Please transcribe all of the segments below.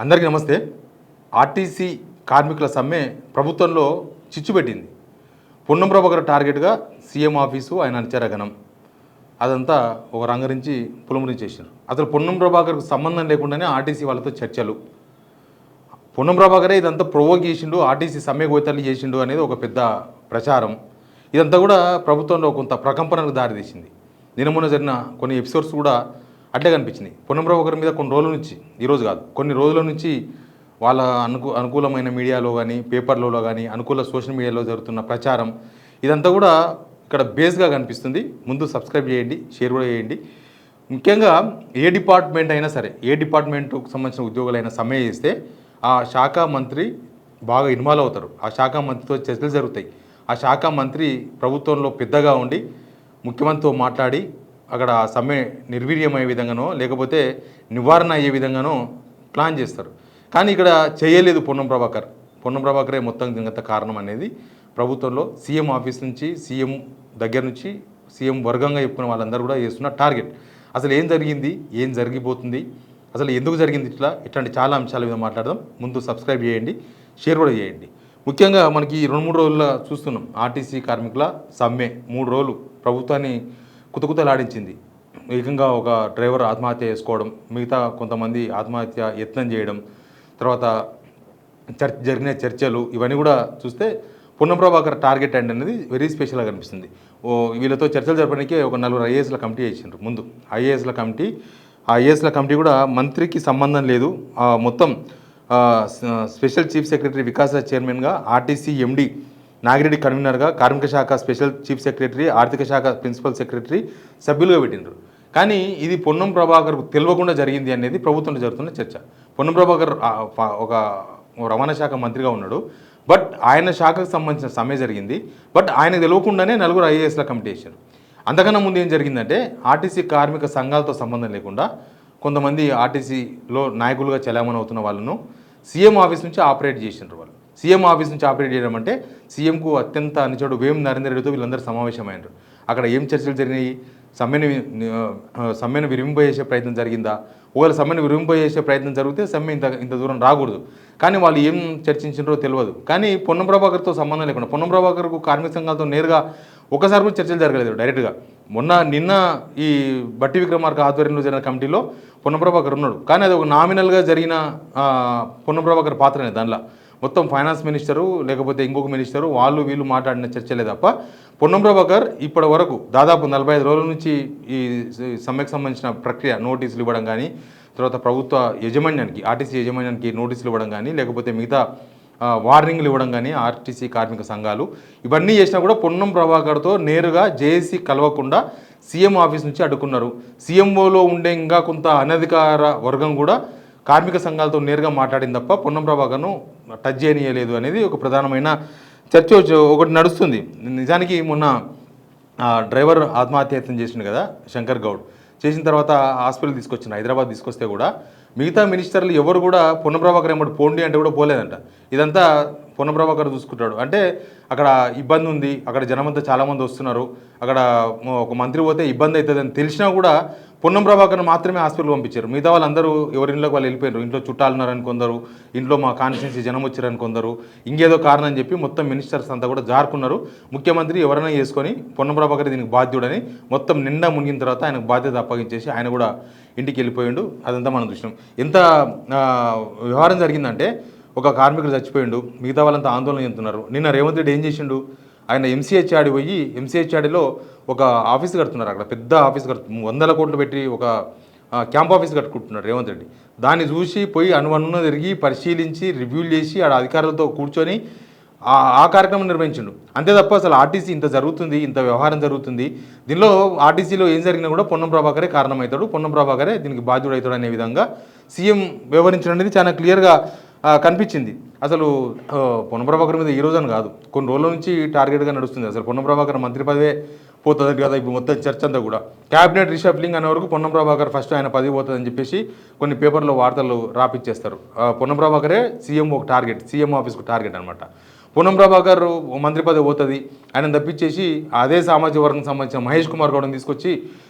అందరికీ నమస్తే. ఆర్టీసీ కార్మికుల సమ్మె ప్రభుత్వంలో చిచ్చు పెట్టింది. పొన్నం ప్రభాకర్ టార్గెట్గా సీఎం ఆఫీసు ఆయన అనుచరగణం అదంతా ఒక రంగరించి పులుమురించేసారు. అసలు పొన్నం ప్రభాకర్కు సంబంధం లేకుండానే ఆర్టీసీ వాళ్ళతో చర్చలు. పొన్నం ప్రభాకరే ఇదంతా ప్రొవోక్ చేసిండు, ఆర్టీసీ సమ్మె గోతల్లి చేసిండు అనేది ఒక పెద్ద ప్రచారం. ఇదంతా కూడా ప్రభుత్వంలో కొంత ప్రకంపనకు దారితీసింది. నిన్న జరిగిన కొన్ని ఎపిసోడ్స్ కూడా అట్లే కనిపించినాయి. పొన్నం ప్రభాకర్ మీద కొన్ని రోజుల నుంచి, ఈరోజు కాదు కొన్ని రోజుల నుంచి వాళ్ళ అనుకూలమైన మీడియాలో కానీ పేపర్లలో కానీ అనుకూల సోషల్ మీడియాలో జరుగుతున్న ప్రచారం ఇదంతా కూడా ఇక్కడ బేస్గా కనిపిస్తుంది. ముందు సబ్స్క్రైబ్ చేయండి, షేర్ కూడా చేయండి. ముఖ్యంగా ఏ డిపార్ట్మెంట్ అయినా సరే, ఏ డిపార్ట్మెంట్కు సంబంధించిన ఉద్యోగులైనా సమ్మె చేస్తే ఆ శాఖ మంత్రి బాగా ఇన్వాల్వ్ అవుతారు. ఆ శాఖ మంత్రితో చర్చలు జరుగుతాయి. ఆ శాఖ మంత్రి ప్రభుత్వంలో పెద్దగా ఉండి ముఖ్యమంత్రితో మాట్లాడి అక్కడ సమ్మె నిర్వీర్యమయ్యే విధంగానో లేకపోతే నివారణ అయ్యే విధంగానో ప్లాన్ చేస్తారు. కానీ ఇక్కడ చేయలేదు పొన్నం ప్రభాకర్. పొన్నం ప్రభాకరే మొత్తం దీనికంత కారణం అనేది ప్రభుత్వంలో సీఎం ఆఫీస్ నుంచి, సీఎం దగ్గర నుంచి, సీఎం వర్గంగా చెప్పుకున్న వాళ్ళందరూ కూడా చేస్తున్న టార్గెట్. అసలు ఏం జరిగింది, ఏం జరిగిపోతుంది, అసలు ఎందుకు జరిగింది ఇట్లాంటి చాలా అంశాల మీద మాట్లాడదాం. ముందు సబ్స్క్రైబ్ చేయండి, షేర్ కూడా చేయండి. ముఖ్యంగా మనకి 2-3 రోజుల్లో చూస్తున్నాం ఆర్టీసీ కార్మికుల సమ్మె. 3 రోజులు ప్రభుత్వాన్ని కుతకుతలాడించింది. ఏకంగా ఒక డ్రైవర్ ఆత్మహత్య చేసుకోవడం, మిగతా కొంతమంది ఆత్మహత్య యత్నం చేయడం, తర్వాత జరిగిన చర్చలు ఇవన్నీ కూడా చూస్తే పొన్నం ప్రభాకర్ టార్గెట్ అండ్ అనేది వెరీ స్పెషల్గా కనిపిస్తుంది. వీళ్ళతో చర్చలు జరపడానికి ఒక 4 ఐఏఎస్ల కమిటీ చేసిండ్రు. ముందు ఐఏఎస్ల కమిటీ కూడా మంత్రికి సంబంధం లేదు. మొత్తం స్పెషల్ చీఫ్ సెక్రటరీ వికాస చైర్మన్గా, ఆర్టీసీ ఎండి నాగిరెడ్డి కన్వీనర్గా, కార్మిక శాఖ స్పెషల్ చీఫ్ సెక్రటరీ, ఆర్థిక శాఖ ప్రిన్సిపల్ సెక్రటరీ సభ్యులుగా పెట్టినారు. కానీ ఇది పొన్నం ప్రభాకర్కు తెలియకుండా జరిగింది అనేది ప్రభుత్వంలో జరుగుతున్న చర్చ. పొన్నం ప్రభాకర్ ఒక రవాణా శాఖ మంత్రిగా ఉన్నాడు, బట్ ఆయన శాఖకు సంబంధించిన సమ్మె జరిగింది. బట్ ఆయనకు తెలియకుండానే 4 ఐఏఎస్ల కమిటీ వేశారు. అంతకన్నా ముందు ఏం జరిగిందంటే ఆర్టీసీ కార్మిక సంఘాలతో సంబంధం లేకుండా కొంతమంది ఆర్టీసీలో నాయకులుగా చలామణి అవుతున్న వాళ్ళను సీఎం ఆఫీస్ నుంచి ఆపరేట్ చేసినారు. వాళ్ళు సీఎం ఆఫీస్ నుంచి ఆపరేట్ చేయడం అంటే సీఎంకు అత్యంత అనుచరుడు వేం నరేందర్ రెడ్డితో వీళ్ళందరూ సమావేశమైనారు. అక్కడ ఏం చర్చలు జరిగినాయి, సమ్మెను విరింపజేసే ప్రయత్నం జరిగిందా, ఒకవేళ సమ్మెను విరింపజేసే ప్రయత్నం జరిగితే సమ్మె ఇంత దూరం రాకూడదు. కానీ వాళ్ళు ఏం చర్చించారో తెలియదు. కానీ పొన్నం ప్రభాకర్తో సంబంధం లేకుండా, పొన్నం ప్రభాకర్కు కార్మిక సంఘాలతో నేరుగా ఒకసారి కూడా చర్చలు జరగలేదు డైరెక్ట్గా. నిన్న ఈ బట్టి విక్రమార్క ఆధ్వర్యంలో జరిగిన కమిటీలో పొన్నం ప్రభాకర్ ఉన్నాడు. కానీ అది ఒక నామినల్గా జరిగిన పొన్నం ప్రభాకర్ పాత్రనే. దానిలో మొత్తం ఫైనాన్స్ మినిస్టరు లేకపోతే ఇంకొక మినిస్టరు వీళ్ళు మాట్లాడిన చర్చలే తప్ప పొన్నం ప్రభాకర్ ఇప్పటి వరకు దాదాపు 45 రోజుల నుంచి ఈ సమ్మెకు సంబంధించిన ప్రక్రియ, నోటీసులు ఇవ్వడం కానీ, తర్వాత ప్రభుత్వ యాజమాన్యానికి, ఆర్టీసీ యాజమాన్యానికి నోటీసులు ఇవ్వడం కానీ, లేకపోతే మిగతా వార్నింగ్లు ఇవ్వడం కానీ ఆర్టీసీ కార్మిక సంఘాలు ఇవన్నీ చేసినా కూడా పొన్నం ప్రభాకర్తో నేరుగా జేఏసీ కలవకుండా సీఎం ఆఫీస్ నుంచి అడ్డుకున్నారు. సీఎంఓలో ఉండే ఇంకా కొంత అనధికార వర్గం కూడా కార్మిక సంఘాలతో నేరుగా మాట్లాడింది తప్ప పొన్నం ప్రభాకర్ను టచ్ చేయనీయలేదు అనేది ఒక ప్రధానమైన చర్చ ఒకటి నడుస్తుంది. నిజానికి మొన్న డ్రైవర్ ఆత్మహత్యయత్నం చేసిండు కదా శంకర్ గౌడ్, చేసిన తర్వాత హాస్పిటల్ తీసుకొచ్చిన హైదరాబాద్ తీసుకొస్తే కూడా మిగతా మినిస్టర్లు ఎవరు కూడా పొన్నం ప్రభాకర్ ఏమంటే పోండి అంటే కూడా పోలేదంట. ఇదంతా పొన్నం ప్రభాకర్ చూసుకుంటాడు. అంటే అక్కడ ఇబ్బంది ఉంది, అక్కడ జనమంతా చాలామంది వస్తున్నారు, అక్కడ ఒక మంత్రి పోతే ఇబ్బంది అవుతుందని తెలిసినా కూడా పొన్నం ప్రభాకర్ని మాత్రమే హాస్పిటల్ పంపించారు. మిగతా వాళ్ళందరూ ఎవరి ఇంట్లోకి వాళ్ళు వెళ్ళిపోయారు. ఇంట్లో చుట్టాలు ఉన్నారని కొందరు, ఇంట్లో మా కాన్స్టిట్యున్సీ జనం వచ్చారని కొందరు, ఇంకేదో కారణం అని చెప్పి మొత్తం మినిస్టర్స్ అంతా కూడా జారుకున్నారు. ముఖ్యమంత్రి ఎవరైనా చేసుకొని పొన్నం ప్రభాకర్ దీనికి బాధ్యుడని మొత్తం నిండా మునిగిన తర్వాత ఆయనకు బాధ్యత అప్పగించేసి ఆయన కూడా ఇంటికి వెళ్ళిపోయిండు. అదంతా మనం చూసినాం. ఎంత వ్యవహారం జరిగిందంటే ఒక కార్మికుడు చచ్చిపోయిండు, మిగతా వాళ్ళంతా ఆందోళన చెందుతున్నారు. నిన్న రేవంత్ రెడ్డి ఏం చేసిండు, ఆయన ఎంసీహెచ్ఆడి పోయి ఎంసీహెచ్ఆడిలో ఒక ఆఫీస్ కడుతున్నారు. అక్కడ పెద్ద ఆఫీస్ 100 కోట్లు పెట్టి ఒక క్యాంప్ ఆఫీస్ కట్టుకుంటున్నాడు రేవంత్ రెడ్డి. దాన్ని చూసి పోయి అనువన్న తిరిగి పరిశీలించి రివ్యూలు చేసి ఆడ అధికారులతో కూర్చొని ఆ కార్యక్రమం నిర్వహించిండు. అంతే తప్ప అసలు ఆర్టీసీ ఇంత జరుగుతుంది, ఇంత వ్యవహారం జరుగుతుంది, దీనిలో ఆర్టీసీలో ఏం జరిగినా కూడా పొన్నం ప్రభాకరే కారణమవుతాడు, పొన్నం ప్రభాకరే దీనికి బాధ్యుడు అవుతాడు అనే విధంగా సీఎం వ్యవహరించడం అనేది చాలా క్లియర్గా కనిపించింది. అసలు పొన్నం ప్రభాకర్ మీద ఈ రోజున కాదు, కొన్ని రోజుల నుంచి టార్గెట్గా నడుస్తుంది. అసలు పొన్నం ప్రభాకర్ మంత్రి పదవే పోతుంది కదా ఇప్పుడు మొత్తం చర్చ అంతా కూడా. క్యాబినెట్ రీషఫ్లింగ్ అనే వరకు పొన్నం ప్రభాకర్ ఫస్ట్ ఆయన పదవి పోతుందని చెప్పేసి కొన్ని పేపర్లో వార్తలు రాపిచ్చేస్తారు. పొన్నం ప్రభాకరే సీఎం ఒక టార్గెట్, సీఎం ఆఫీస్కు టార్గెట్ అనమాట. పొన్నం ప్రభాకర్ మంత్రి పదవి పోతుంది, ఆయన తప్పించేసి అదే సామాజిక వర్గం సంబంధించిన మహేష్ కుమార్ గౌడ్ని తీసుకొచ్చి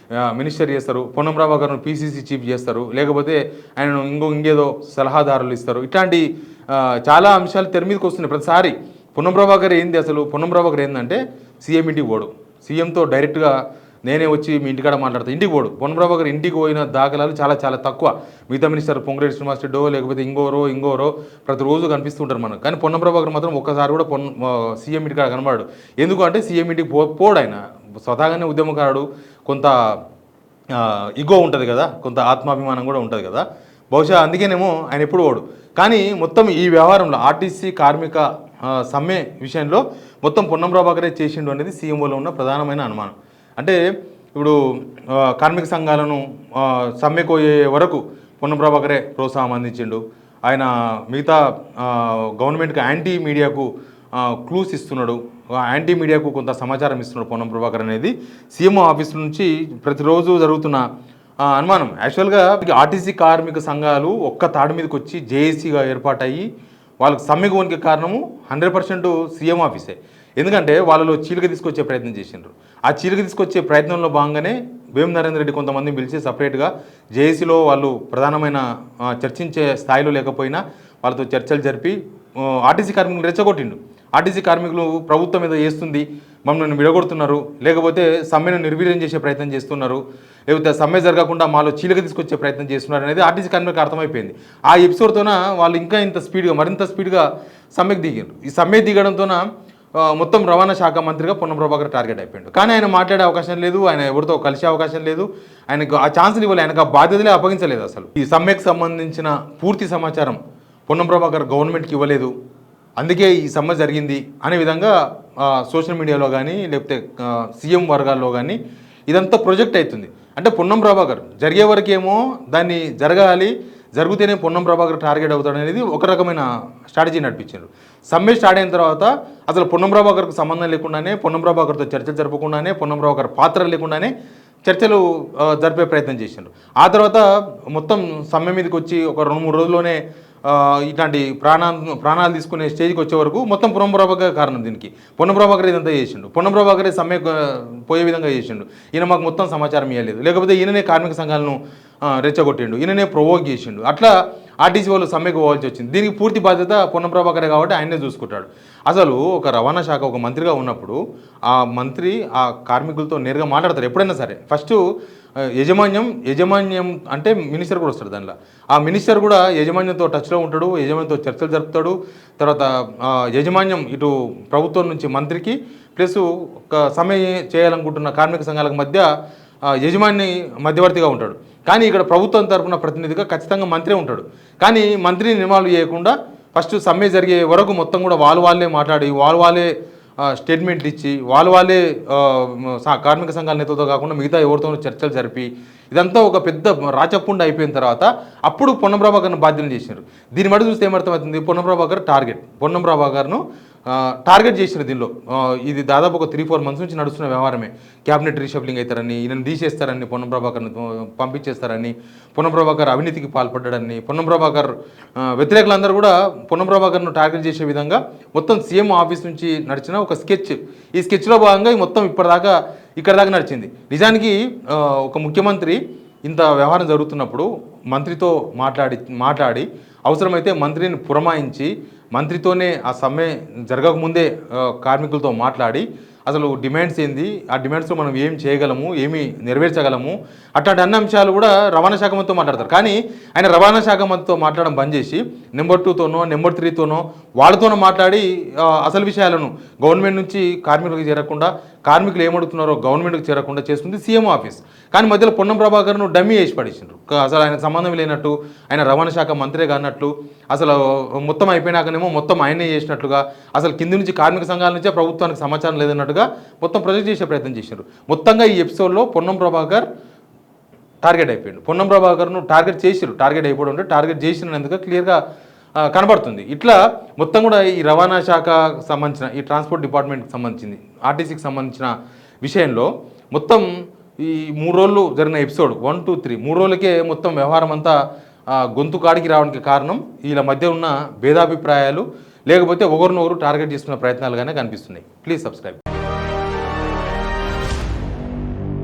మినిస్టర్ చేస్తారు, పొన్నం ప్రభాకర్ను పీసీసీ చీఫ్ చేస్తారు, లేకపోతే ఆయనను ఇంకేదో సలహాదారులు ఇస్తారు. ఇట్లాంటి చాలా అంశాలు తెర మీదకి వస్తున్నాయి ప్రతిసారి. పొన్నం ప్రభాకర్ ఏంది అసలు? పొన్నం ప్రభాకర్ ఏంటంటే సీఎం ఇంటికి పోడు, సీఎంతో డైరెక్ట్గా నేనే వచ్చి మీ ఇంటికాడ మాట్లాడతాను, ఇంటికి పోడు. పొన్నం ప్రభాకర్ ఇంటికి పోయిన దాఖలాలు చాలా చాలా తక్కువ. మిగతా మినిస్టర్ పొంగులేటి శ్రీనివాస్ రెడ్డో లేకపోతే ఇంకోరో ప్రతిరోజు కనిపిస్తుంటారు మనకు. కానీ పొన్నం ప్రభాకర్ మాత్రం ఒక్కసారి కూడా సీఎం ఇంటికాడ కనబడాడు. ఎందుకు అంటే సీఎం ఇంటికి పోడు. ఆయన స్వతహాగానే ఉద్యమకారుడు, కొంత ఇగో ఉంటుంది కదా, కొంత ఆత్మాభిమానం కూడా ఉంటుంది కదా, బహుశా అందుకేనేమో ఆయన ఎప్పుడు పోడు. కానీ మొత్తం ఈ వ్యవహారంలో ఆర్టీసీ కార్మిక సమ్మె విషయంలో మొత్తం పొన్నం ప్రభాకరే చేసిండు అనేది సీఎంఓలో ఉన్న ప్రధానమైన అనుమానం. అంటే ఇప్పుడు కార్మిక సంఘాలను సమ్మెకోయే వరకు పొన్నం ప్రభాకరే ప్రోత్సాహం అందించిండు. ఆయన మిగతా గవర్నమెంట్కి యాంటీ మీడియాకు క్లూస్ ఇస్తున్నాడు, యాంటీ మీడియాకు కొంత సమాచారం ఇస్తున్నాడు పొన్నం ప్రభాకర్ అనేది సీఎంఓ ఆఫీస్ నుంచి ప్రతిరోజు జరుగుతున్న అనుమానం. యాక్చువల్గా ఆర్టీసీ కార్మిక సంఘాలు ఒక్క తాడు మీదకి వచ్చి జేఏసీగా ఏర్పాటయ్యి వాళ్ళకి సమ్మెకు వనికి కారణము 100% సీఎం ఆఫీసే. ఎందుకంటే వాళ్ళలో చీలిక తీసుకొచ్చే ప్రయత్నం చేసిండ్రు. ఆ చీలిక తీసుకొచ్చే ప్రయత్నంలో భాగంగానే వేం నరేంద్ర రెడ్డి కొంతమందిని పిలిచి సపరేట్గా జేఏసీలో వాళ్ళు ప్రధానమైన చర్చించే స్థాయిలో లేకపోయినా వాళ్ళతో చర్చలు జరిపి ఆర్టీసీ కార్మికులు రెచ్చగొట్టిండు. ఆర్టీసీ కార్మికులు ప్రభుత్వం మీద చేస్తుంది, మమ్మల్ని విడగొడుతున్నారు, లేకపోతే సమ్మెను నిర్వీర్యం చేసే ప్రయత్నం చేస్తున్నారు, లేకపోతే సమ్మె జరగకుండా మాలో చీలిక తీసుకొచ్చే ప్రయత్నం చేస్తున్నారు అనేది ఆర్టీసీ కార్మికులకు అర్థమైపోయింది. ఆ ఎపిసోడ్తోన వాళ్ళు ఇంకా మరింత స్పీడ్గా సమ్మెకు దిగారు. ఈ సమ్మె దిగడంతోన మొత్తం రవాణా శాఖ మంత్రిగా పొన్నం ప్రభాకర్ టార్గెట్ అయిపోయాడు. కానీ ఆయన మాట్లాడే అవకాశం లేదు, ఆయన ఎవరితో కలిసే అవకాశం లేదు, ఆయనకు ఆ ఛాన్సులు ఇవ్వాలి, ఆయనకు ఆ బాధ్యతలే అప్పగించలేదు. అసలు ఈ సమ్మెకు సంబంధించిన పూర్తి సమాచారం పొన్నం ప్రభాకర్ గవర్నమెంట్కి ఇవ్వలేదు, అందుకే ఈ సమ్మె జరిగింది అనే విధంగా సోషల్ మీడియాలో కానీ లేకపోతే సీఎం వర్గాల్లో కానీ ఇదంతా ప్రొజెక్ట్ అవుతుంది. అంటే పొన్నం ప్రభాకర్ జరిగే వరకేమో దాన్ని జరిగితేనే పొన్నం ప్రభాకర్ టార్గెట్ అవుతాడు అనేది ఒక రకమైన స్ట్రాటజీ నడిపించారు. సమ్మె స్టార్ట్ అయిన తర్వాత అసలు పొన్నం ప్రభాకర్కు సంబంధం లేకుండానే, పొన్నం ప్రభాకర్తో చర్చలు జరపకుండానే, పొన్నం ప్రభాకర్ పాత్ర లేకుండానే చర్చలు జరిపే ప్రయత్నం చేశారు. ఆ తర్వాత మొత్తం సమ్మె మీదకి వచ్చి ఒక 2-3 రోజుల్లోనే ఇట్లాంటి ప్రాణాలు తీసుకునే స్టేజ్కి వచ్చే వరకు మొత్తం పొన్నం ప్రభాకర్ కారణం. దీనికి పొన్నం ప్రభాకర్ ఇదంతా చేసిండు, పొన్నం ప్రభాకరే సమ్మె పోయే విధంగా చేసిండు. ఈయన మాకు మొత్తం సమాచారం ఇవ్వలేదు, లేకపోతే ఈయననే కార్మిక సంఘాలను రెచ్చగొట్టిండు, ఈయననే ప్రొవోక్ చేసిండు. అట్లా ఆర్టీసీ వాళ్ళు సమ్మెకు పోవాల్సి వచ్చింది. దీనికి పూర్తి బాధ్యత పొన్నం ప్రభాకరే కాబట్టి ఆయనే చూసుకుంటాడు. అసలు ఒక రవాణా శాఖ ఒక మంత్రిగా ఉన్నప్పుడు ఆ మంత్రి ఆ కార్మికులతో నేరుగా మాట్లాడతారు ఎప్పుడైనా సరే. ఫస్ట్ యజమాన్యం అంటే మినిస్టర్ కూడా వస్తాడు దానిలో. ఆ మినిస్టర్ కూడా యజమాన్యంతో టచ్లో ఉంటాడు, యజమాన్యంతో చర్చలు జరుపుతాడు. తర్వాత యజమాన్యం ఇటు ప్రభుత్వం నుంచి మంత్రికి ప్లస్ ఒక సమ్మె చేయాలనుకుంటున్న కార్మిక సంఘాలకు మధ్య యజమాని మధ్యవర్తిగా ఉంటాడు. కానీ ఇక్కడ ప్రభుత్వం తరఫున ప్రతినిధిగా ఖచ్చితంగా మంత్రి ఉంటాడు. కానీ మంత్రిని ఇన్వాల్వ్ చేయకుండా ఫస్ట్ సమ్మె జరిగే వరకు మొత్తం కూడా వాళ్ళే మాట్లాడి వాళ్ళే స్టేట్మెంట్లు ఇచ్చి వాళ్ళే కార్మిక సంఘాల నేతలతో కాకుండా మిగతా ఎవరితోనూ చర్చలు జరిపి ఇదంతా ఒక పెద్ద రాచపుండ అయిపోయిన తర్వాత అప్పుడు పొన్నం ప్రభాకర్ను బాధ్యతలు చేసినారు. దీన్ని బట్టి చూస్తే ఏమర్థమవుతుంది, పొన్నం ప్రభాకర్ను టార్గెట్ చేసినారు. దీనిలో ఇది దాదాపు ఒక 3-4 months నుంచి నడుస్తున్న వ్యవహారమే. క్యాబినెట్ రీషఫ్లింగ్ అవుతారని, ఈయనను తీసేస్తారని, పొన్నం ప్రభాకర్ను పంపించేస్తారని, పొన్నం ప్రభాకర్ అవినీతికి పాల్పడ్డాడని, పొన్నం ప్రభాకర్ వ్యతిరేకులందరూ కూడా పొన్నం ప్రభాకర్ను టార్గెట్ చేసే విధంగా మొత్తం సీఎం ఆఫీస్ నుంచి నడిచిన ఒక స్కెచ్. ఈ స్కెచ్లో భాగంగా మొత్తం ఇక్కడ దాకా నడిచింది. నిజానికి ఒక ముఖ్యమంత్రి ఇంత వ్యవహారం జరుగుతున్నప్పుడు మంత్రితో మాట్లాడి అవసరమైతే మంత్రిని పురమాయించి మంత్రితోనే ఆ సమ్మె జరగకముందే కార్మికులతో మాట్లాడి అసలు డిమాండ్స్ ఏంది, ఆ డిమాండ్స్లో మనం ఏం చేయగలము, ఏమి నెరవేర్చగలము, అట్లాంటి అన్ని అంశాలు కూడా రవాణా శాఖ మంత్రితో మాట్లాడతారు. కానీ ఆయన రవాణా శాఖ మంత్రితో మాట్లాడడం బంద్ చేసి నెంబర్ 2తోనో నెంబర్ 3తోనో వాళ్ళతోనో మాట్లాడి అసలు విషయాలను గవర్నమెంట్ నుంచి కార్మికులకు చేరకుండా, కార్మికులు ఏమడుగుతున్నారో గవర్నమెంట్కి చేరకుండా చేస్తుంది సీఎం ఆఫీస్. కానీ మధ్యలో పొన్నం ప్రభాకర్ను డమ్మీ వేసి పడేసిండ్రు. అసలు ఆయనకు సంబంధం లేనట్టు, ఆయన రవాణా శాఖ మంత్రే కానట్లు, అసలు మొత్తం అయిపోయినాకనేమో మొత్తం ఆయనే చేసినట్లుగా, అసలు కింది నుంచి కార్మిక సంఘాల నుంచే ప్రభుత్వానికి సమాచారం లేదన్నట్టుగా మొత్తం ప్రొజెక్ట్ చేసే ప్రయత్నం చేశారు. మొత్తంగా ఈ ఎపిసోడ్లో పొన్నం ప్రభాకర్ టార్గెట్ అయిపోయాడు. పొన్నం ప్రభాకర్ను టార్గెట్ అయిపోవడం అంటే టార్గెట్ చేసినందుకు క్లియర్గా కనబడుతుంది. ఇట్లా మొత్తం కూడా ఈ రవాణా శాఖకు సంబంధించిన, ఈ ట్రాన్స్పోర్ట్ డిపార్ట్మెంట్కి సంబంధించింది, ఆర్టీసీకి సంబంధించిన విషయంలో మొత్తం ఈ 3 రోజులు జరిగిన ఎపిసోడ్ 1, 2, 3 3 రోజులకే మొత్తం వ్యవహారం అంతా గొంతు కాడికి రావడానికి కారణం వీళ్ళ మధ్య ఉన్న భేదాభిప్రాయాలు, లేకపోతే ఒకరినొకరు టార్గెట్ చేసుకున్న ప్రయత్నాలుగానే కనిపిస్తున్నాయి. Please subscribe.